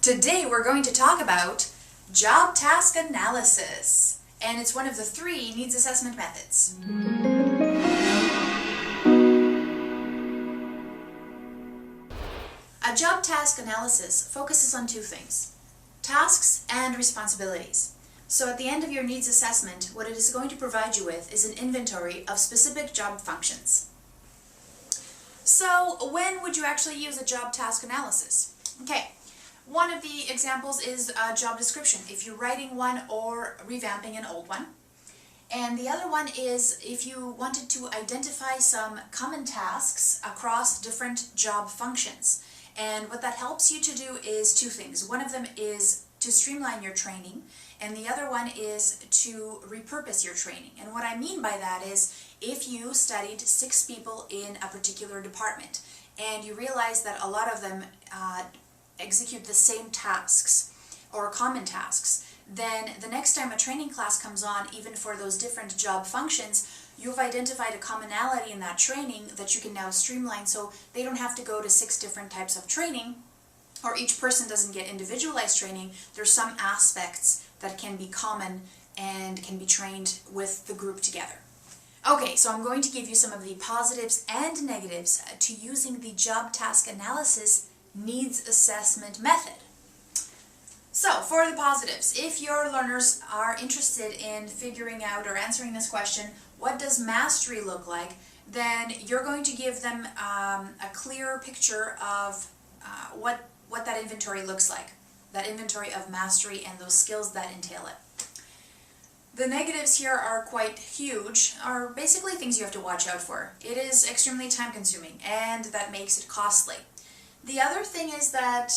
Today we're going to talk about job task analysis, and it's one of the 3 needs assessment methods. A job task analysis focuses on 2 things: tasks and responsibilities. So at the end of your needs assessment, what it is going to provide you with is an inventory of specific job functions. So when would you actually use a job task analysis? Okay, one of the examples is a job description, if you're writing one or revamping an old one. And the other one is if you wanted to identify some common tasks across different job functions. And what that helps you to do is 2 things. One of them is to streamline your training, and the other one is to repurpose your training. And what I mean by that is if you studied 6 people in a particular department and you realize that a lot of them execute the same tasks or common tasks, then the next time a training class comes on, even for those different job functions, you've identified a commonality in that training that you can now streamline, so they don't have to go to 6 different types of training, or each person doesn't get individualized training. There's some aspects that can be common and can be trained with the group together. Okay, so I'm going to give you some of the positives and negatives to using the job task analysis needs assessment method. So, for the positives, if your learners are interested in figuring out or answering this question, what does mastery look like, then you're going to give them a clear picture of what that inventory looks like, that inventory of mastery and those skills that entail it. The negatives here are quite huge, are basically things you have to watch out for. It is extremely time consuming, and that makes it costly. The other thing is that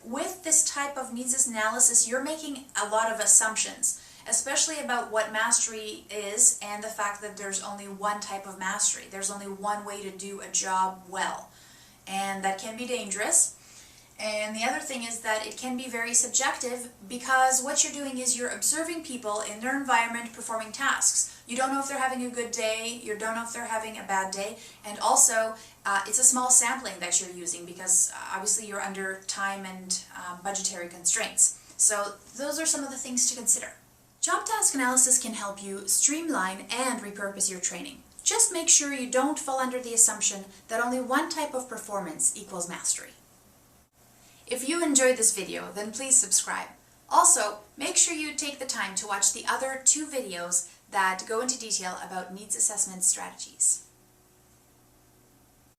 with this type of needs analysis, you're making a lot of assumptions, especially about what mastery is and the fact that there's only one type of mastery. There's only one way to do a job well, and that can be dangerous. And the other thing is that it can be very subjective, because what you're doing is you're observing people in their environment performing tasks. You don't know if they're having a good day, you don't know if they're having a bad day, and also it's a small sampling that you're using because obviously you're under time and budgetary constraints. So those are some of the things to consider. Job task analysis can help you streamline and repurpose your training. Just make sure you don't fall under the assumption that only one type of performance equals mastery. If you enjoyed this video, then please subscribe. Also, make sure you take the time to watch the other 2 videos that go into detail about needs assessment strategies.